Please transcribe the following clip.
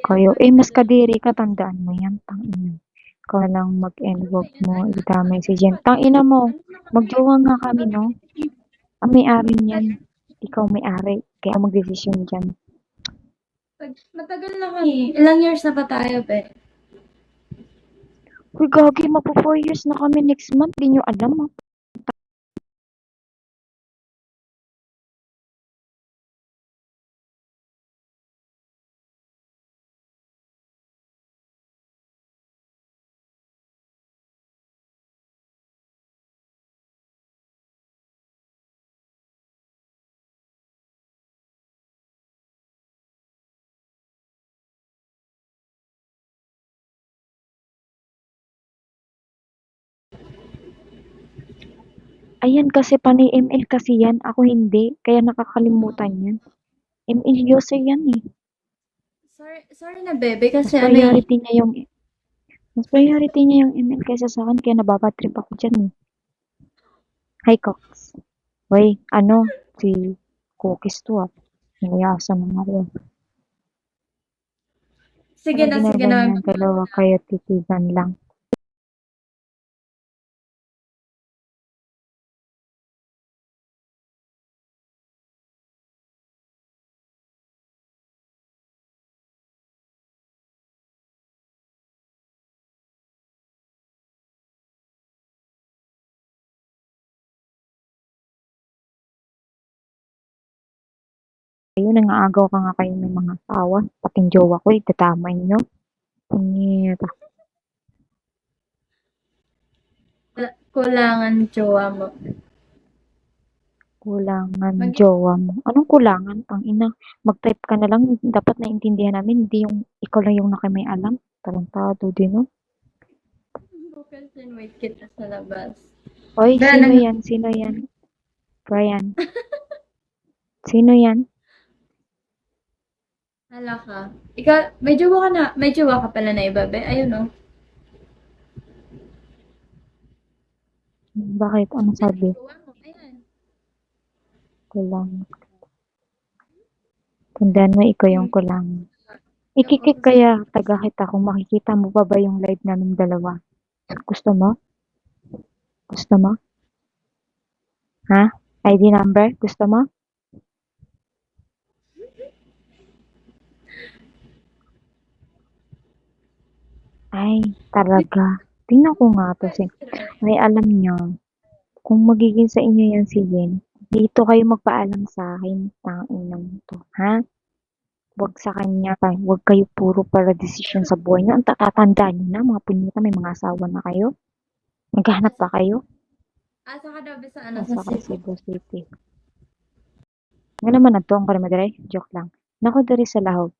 Kayo, mas kadiri ka, tandaan mo yan, tangina. Ikaw na lang mag-end, wag mo idamay si Jen. Tangina mo, magjowa nga kami, no? Ang may-ari niyan. Ikaw may-ari, kaya ako magdesisyon dyan. Matagal na kami. Ilang years na ba tayo, be? Uy, gagi, magpo 4 years na kami next month, di nyo alam, ah. Ayan kasi panay ML kasi yan, ako hindi, kaya nakakalimutan yan. ML user yan eh. Sorry na, bebe, Mas kasi priority niya yung ML kaysa sa akin, kaya nababatrip ako dyan eh. Hi, Cox. Hoy, si Cookies to ah. Nilayasan ng ako. sige Anong na, sige ginagawa na. niyan? Dalawa kayo titigan lang. Ayun, nangaagaw ka nga kayo ng mga asawa. Pating jowa ko, itatamay nyo. Punyeta. Kulangan jowa mo. Kulangan Mag jowa mo. Anong kulangan? Ang ina, mag-type ka na lang. Dapat naintindihan namin. Hindi yung ikaw lang yung nakamay alam. Tarantado din, no? Bukas din wait kita sa labas. Oy, Be, sino yan? Sino yan? Brian. Sino yan? hala ka. Ikaw, may jowa ka pala na iba, be. Ayun, oh. Bakit? Ano Yan, sabi? jowa mo. Ayan. Kulangan. Tandaan mo, ikaw yung kulangan. Yung Ikikik opposite. kaya taga kita kung makikita mo pa ba yung live namin dalawa. Gusto mo? Gusto mo? Ha? ID number? Gusto mo? Ay, talaga. Tingnan ko nga to si. May alam nyo, kung magiging sa inyo yan si Yen, dito kayo magpaalam sa akin. Tanginang to. Ha? Wag sa kanya. Wag kayo puro para decision sa buhay nyo. Ang tatatandaan nyo na, mga punyeta, may mga asawa na kayo. Naghahanap Asa, pa kayo? asa ka daw, be, sa ano, sa Nasa ka city. Cebu City. Nga naman na to, ang karamadre. Joke lang. Nako dari sa lahog.